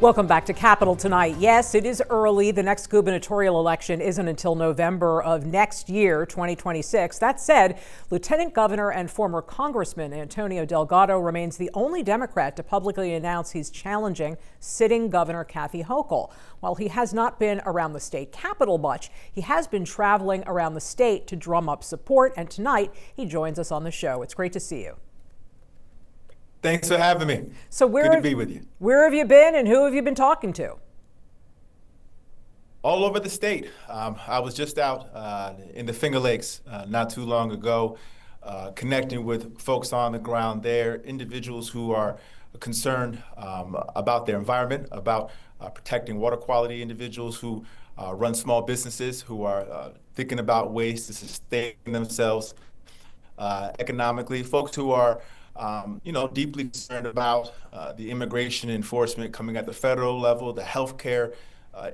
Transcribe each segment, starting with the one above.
Welcome back to Capitol tonight. Yes, it is early. The next gubernatorial election isn't until November of next year, 2026. That said, Lieutenant Governor and former Congressman Antonio Delgado remains the only Democrat to publicly announce he's challenging sitting Governor Kathy Hochul. While he has not been around the state capitol much, he has been traveling around the state to drum up support, and tonight he joins us on the show. It's great to see you. Thanks for having me. So good to be with you. Where have you been and who have you been talking to? All over the state. I was just out in the Finger Lakes not too long ago, connecting with folks on the ground there, individuals who are concerned about their environment, about protecting water quality, individuals who run small businesses, who are thinking about ways to sustain themselves economically, folks who are deeply concerned about the immigration enforcement coming at the federal level, the healthcare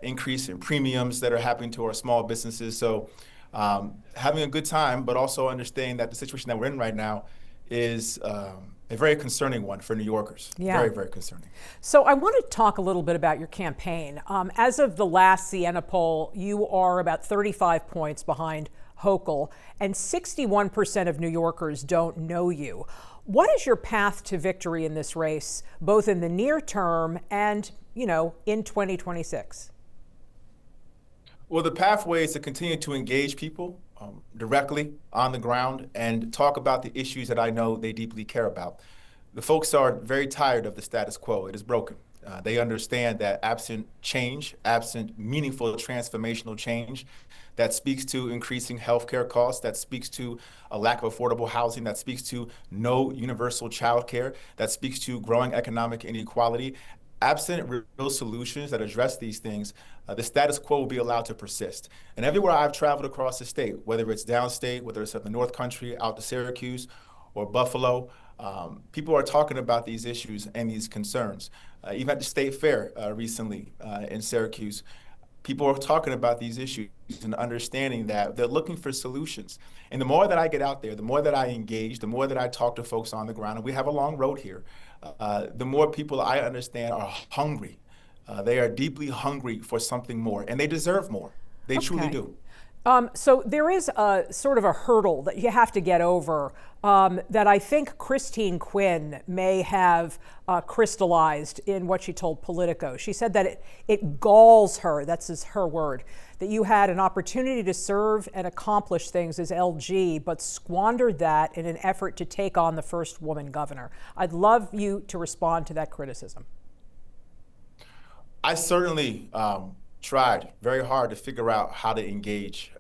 increase in premiums that are happening to our small businesses. So having a good time, but also understanding that the situation that we're in right now is a very concerning one for New Yorkers. Yeah. Very, very concerning. So I want to talk a little bit about your campaign. As of the last Siena poll, you are about 35 points behind Hochul, and 61% of New Yorkers don't know you. What is your path to victory in this race, both in the near term and, in 2026? Well, the pathway is to continue to engage people directly on the ground and talk about the issues that I know they deeply care about. The folks are very tired of the status quo. It is broken. They understand that absent change, absent meaningful transformational change, that speaks to increasing healthcare costs, that speaks to a lack of affordable housing, that speaks to no universal childcare, that speaks to growing economic inequality. Absent real solutions that address these things, the status quo will be allowed to persist. And everywhere I've traveled across the state, whether it's downstate, whether it's up the North Country, out to Syracuse or Buffalo, people are talking about these issues and these concerns. Even at the state fair recently in Syracuse, people are talking about these issues and understanding that they're looking for solutions. And the more that I get out there, the more that I engage, the more that I talk to folks on the ground, and we have a long road here, the more people I understand are hungry. They are deeply hungry for something more, and they deserve more. They truly do. So there is a sort of a hurdle that you have to get over that I think Christine Quinn may have crystallized in what she told Politico. She said that it galls her, that's her word, that you had an opportunity to serve and accomplish things as LG, but squandered that in an effort to take on the first woman governor. I'd love you to respond to that criticism. I certainly tried very hard to figure out how to engage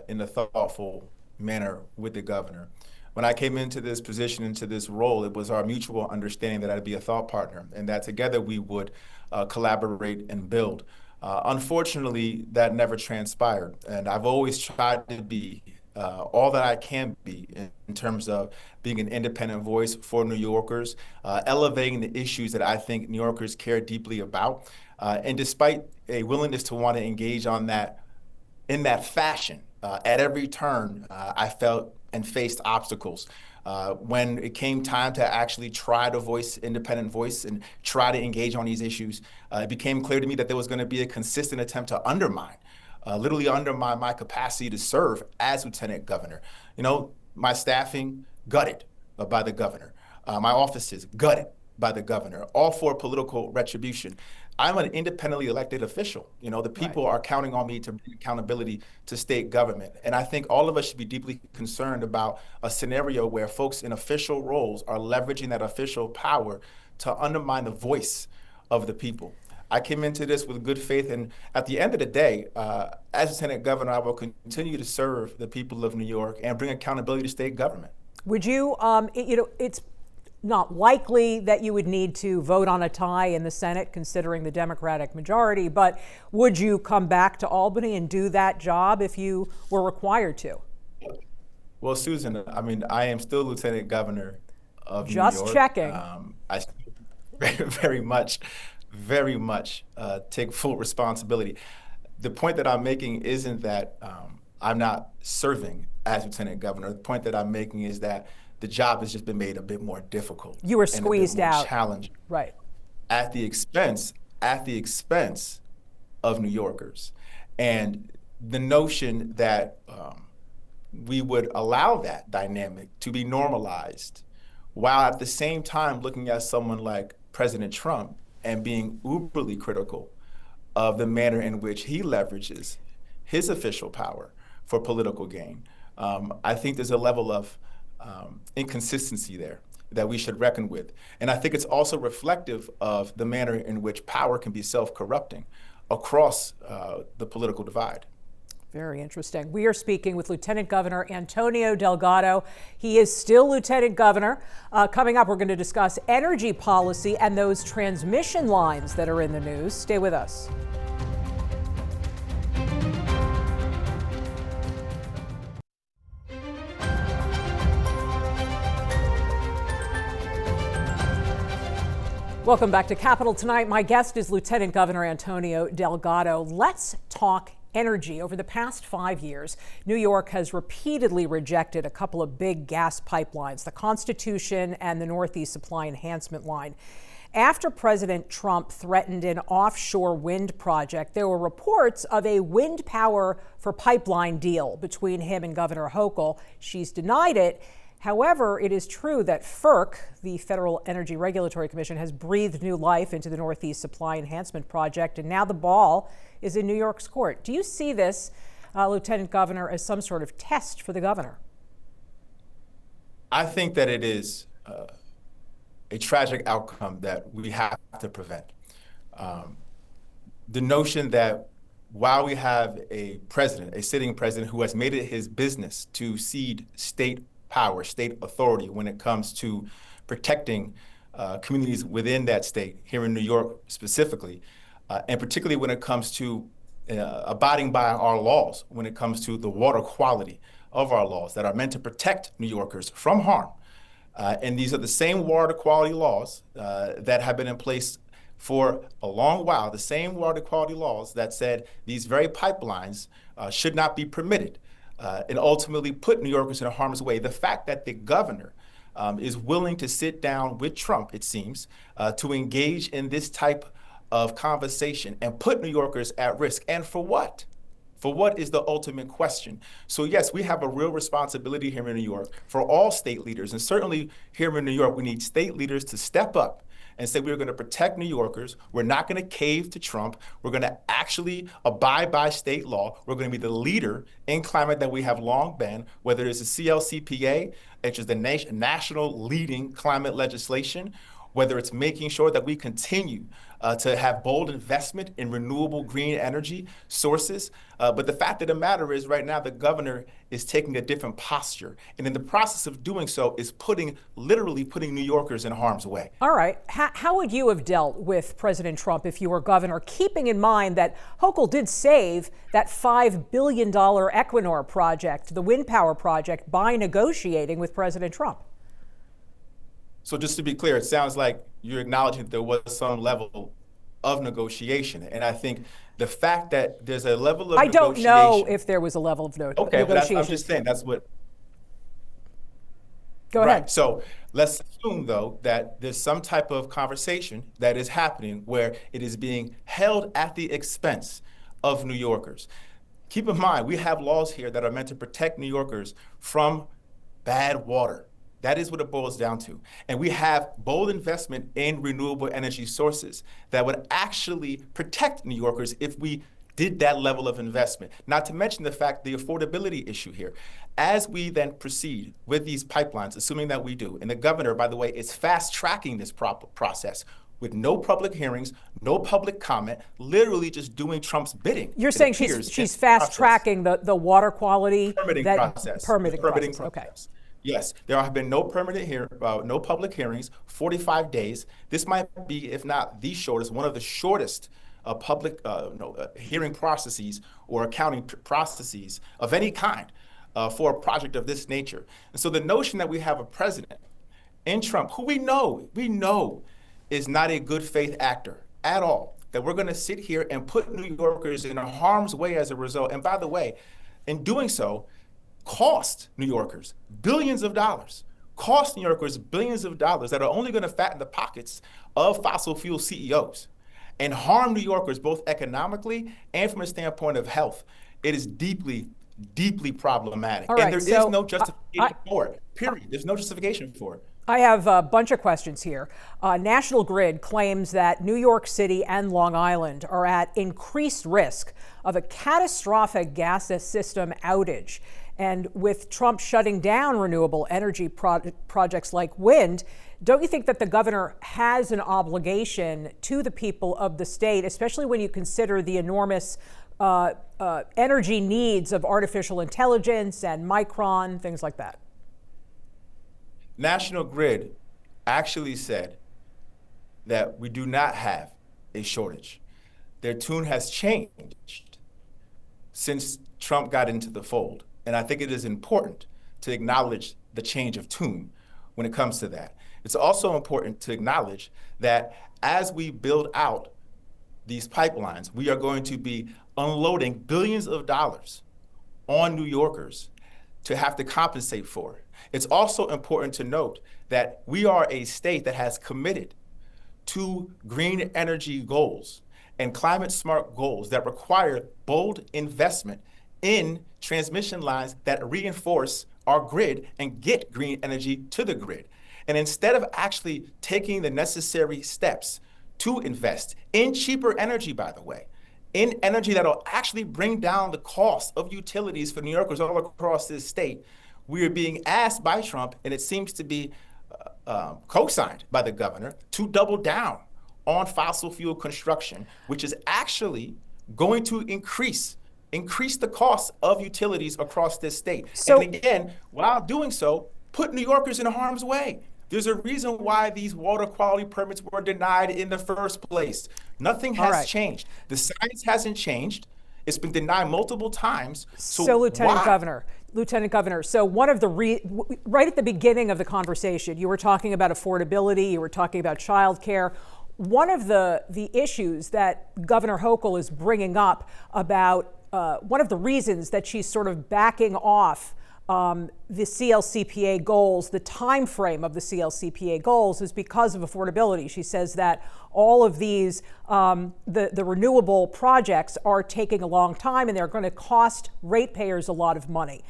in a thoughtful manner with the governor. When I came into this position, into this role, it was our mutual understanding that I'd be a thought partner and that together we would collaborate and build. Unfortunately, that never transpired. And I've always tried to be all that I can be in terms of being an independent voice for New Yorkers, elevating the issues that I think New Yorkers care deeply about. And despite a willingness to want to engage on that in that fashion, at every turn, I felt and faced obstacles. When it came time to actually try to voice independent voice and try to engage on these issues, it became clear to me that there was going to be a consistent attempt to literally undermine my capacity to serve as lieutenant governor. My staffing gutted by the governor, my offices gutted by the governor, all for political retribution. I'm an independently elected official. The people are counting on me to bring accountability to state government. And I think all of us should be deeply concerned about a scenario where folks in official roles are leveraging that official power to undermine the voice of the people. I came into this with good faith, and at the end of the day, as Lieutenant Governor, I will continue to serve the people of New York and bring accountability to state government. Would you, it's not likely that you would need to vote on a tie in the Senate, considering the Democratic majority, but would you come back to Albany and do that job if you were required to? Well, Susan, I am still Lieutenant Governor of New York. Just checking. I very much take full responsibility. The point that I'm making isn't that I'm not serving as Lieutenant Governor. The point that I'm making is that the job has just been made a bit more difficult. You were squeezed out. Challenging. Right. At the expense at the expense of New Yorkers. And the notion that we would allow that dynamic to be normalized while at the same time looking at someone like President Trump and being uberly critical of the manner in which he leverages his official power for political gain. I think there's a level of inconsistency there that we should reckon with. And I think it's also reflective of the manner in which power can be self-corrupting across the political divide. Very interesting. We are speaking with Lieutenant Governor Antonio Delgado. He is still Lieutenant Governor. Coming up, we're going to discuss energy policy and those transmission lines that are in the news. Stay with us. Welcome back to Capitol Tonight. My guest is Lieutenant Governor Antonio Delgado. Let's talk energy. Over the past 5 years, New York has repeatedly rejected a couple of big gas pipelines, the Constitution and the Northeast Supply Enhancement line. After President Trump threatened an offshore wind project, there were reports of a wind power for pipeline deal between him and Governor Hochul. She's denied it. However, it is true that FERC, the Federal Energy Regulatory Commission, has breathed new life into the Northeast Supply Enhancement Project, and now the ball is in New York's court. Do you see this, Lieutenant Governor, as some sort of test for the governor? I think that it is a tragic outcome that we have to prevent. The notion that while we have a president, a sitting president, who has made it his business to cede state power, state authority when it comes to protecting communities within that state, here in New York specifically, and particularly when it comes to abiding by our laws, when it comes to the water quality of our laws that are meant to protect New Yorkers from harm. And these are the same water quality laws that have been in place for a long while, the same water quality laws that said these very pipelines should not be permitted. And ultimately put New Yorkers in harm's way. The fact that the governor is willing to sit down with Trump, it seems, to engage in this type of conversation and put New Yorkers at risk. And for what? For what is the ultimate question? So yes, we have a real responsibility here in New York for all state leaders. And certainly here in New York, we need state leaders to step up and say we're going to protect New Yorkers. We're not going to cave to Trump. We're going to actually abide by state law. We're going to be the leader in climate that we have long been, whether it's the CLCPA, which is the national leading climate legislation, whether it's making sure that we continue to have bold investment in renewable green energy sources. But the fact of the matter is right now the governor is taking a different posture. And in the process of doing so is literally putting New Yorkers in harm's way. All right. How would you have dealt with President Trump if you were governor, keeping in mind that Hochul did save that $5 billion Equinor project, the wind power project, by negotiating with President Trump? So just to be clear, it sounds like you're acknowledging that there was some level of negotiation. And I think the fact that there's a level of I don't know if there was a level of negotiation. Okay, I'm just saying that's what. Go ahead. Right. So let's assume, though, that there's some type of conversation that is happening where it is being held at the expense of New Yorkers. Keep in mind, we have laws here that are meant to protect New Yorkers from bad water. That is what it boils down to. And we have bold investment in renewable energy sources that would actually protect New Yorkers if we did that level of investment. Not to mention the fact, the affordability issue here. As we then proceed with these pipelines, assuming that we do, and the governor, by the way, is fast tracking this process with no public hearings, no public comment, literally just doing Trump's bidding. You're saying she's fast tracking the water quality permitting process. Permitting process. Okay. Yes, there have been no no public hearings, 45 days. This might be, if not the shortest, one of the shortest public hearing processes or accounting processes of any kind for a project of this nature. And so the notion that we have a president in Trump, who we know is not a good faith actor at all, that we're going to sit here and put New Yorkers in harm's way as a result. And by the way, in doing so, cost New Yorkers billions of dollars, cost New Yorkers billions of dollars that are only going to fatten the pockets of fossil fuel CEOs. and harm New Yorkers both economically and from a standpoint of health, it is deeply, deeply problematic. All right, And there is no justification for it, period. There's no justification for it. I have a bunch of questions here. National Grid claims that New York City and Long Island are at increased risk of a catastrophic gas system outage. And with Trump shutting down renewable energy projects like wind, don't you think that the governor has an obligation to the people of the state, especially when you consider the enormous energy needs of artificial intelligence and Micron, things like that? National Grid actually said that we do not have a shortage. Their tune has changed since Trump got into the fold. And I think it is important to acknowledge the change of tune when it comes to that. It's also important to acknowledge that as we build out these pipelines, we are going to be unloading billions of dollars on New Yorkers to have to compensate for. It's also important to note that we are a state that has committed to green energy goals and climate smart goals that require bold investment in transmission lines that reinforce our grid and get green energy to the grid. And instead of actually taking the necessary steps to invest in cheaper energy, by the way, in energy that'll actually bring down the cost of utilities for New Yorkers all across this state, we are being asked by Trump, and it seems to be co-signed by the governor, to double down on fossil fuel construction, which is actually going to increase the cost of utilities across this state. So, and again, while doing so, put New Yorkers in harm's way. There's a reason why these water quality permits were denied in the first place. Nothing has changed. The science hasn't changed. It's been denied multiple times. So Lieutenant Governor, so one of the right at the beginning of the conversation, you were talking about affordability, you were talking about childcare. One of the issues that Governor Hochul is bringing up about one of the reasons that she's sort of backing off the CLCPA goals, the time frame of the CLCPA goals, is because of affordability. She says that all of these, the renewable projects are taking a long time and they're going to cost ratepayers a lot of money.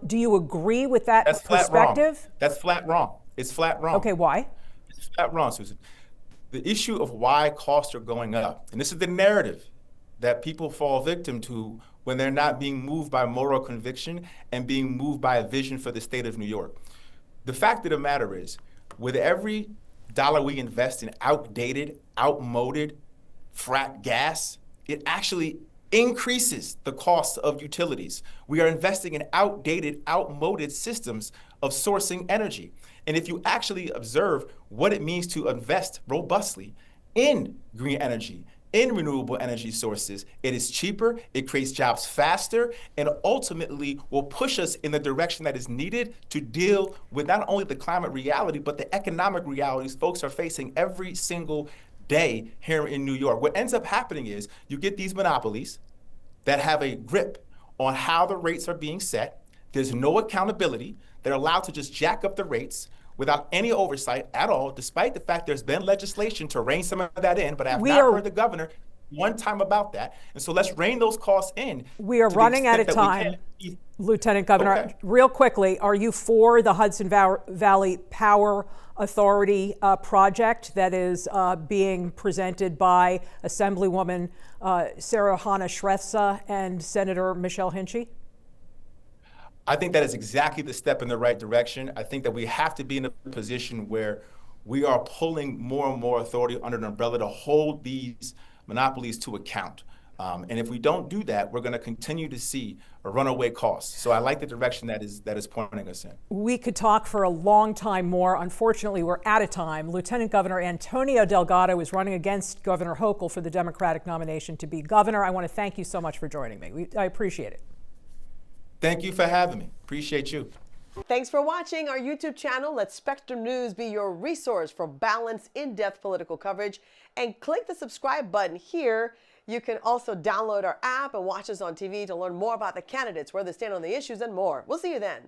Do you agree with that perspective? That's flat wrong. It's flat wrong. Okay, why? It's flat wrong, Susan. The issue of why costs are going up, and this is the narrative that people fall victim to when they're not being moved by moral conviction and being moved by a vision for the state of New York. The fact of the matter is, with every dollar we invest in outdated, outmoded frack gas, it actually increases the cost of utilities. We are investing in outdated, outmoded systems of sourcing energy. And if you actually observe what it means to invest robustly in green energy, in renewable energy sources, it is cheaper, it creates jobs faster, and ultimately will push us in the direction that is needed to deal with not only the climate reality, but the economic realities folks are facing every single day here in New York. What ends up happening is you get these monopolies that have a grip on how the rates are being set. There's no accountability. They're allowed to just jack up the rates without any oversight at all, despite the fact there's been legislation to rein some of that in, but I have not heard the governor one time about that. And so let's rein those costs in. We are running out of time. Lieutenant Governor, okay. Real quickly, are you for the Hudson Valley Power Authority project that is being presented by Assemblywoman Sarah Hannah Shrestha and Senator Michelle Hinchey? I think that is exactly the step in the right direction. I think that we have to be in a position where we are pulling more and more authority under an umbrella to hold these monopolies to account. And if we don't do that, we're going to continue to see a runaway cost. So I like the direction that is pointing us in. We could talk for a long time more. Unfortunately, we're out of time. Lieutenant Governor Antonio Delgado is running against Governor Hochul for the Democratic nomination to be governor. I want to thank you so much for joining me. I appreciate it. Thank you for having me. Appreciate you. Thanks for watching our YouTube channel. Let Spectrum News be your resource for balanced, in-depth political coverage. And click the subscribe button here. You can also download our app and watch us on TV to learn more about the candidates, where they stand on the issues, and more. We'll see you then.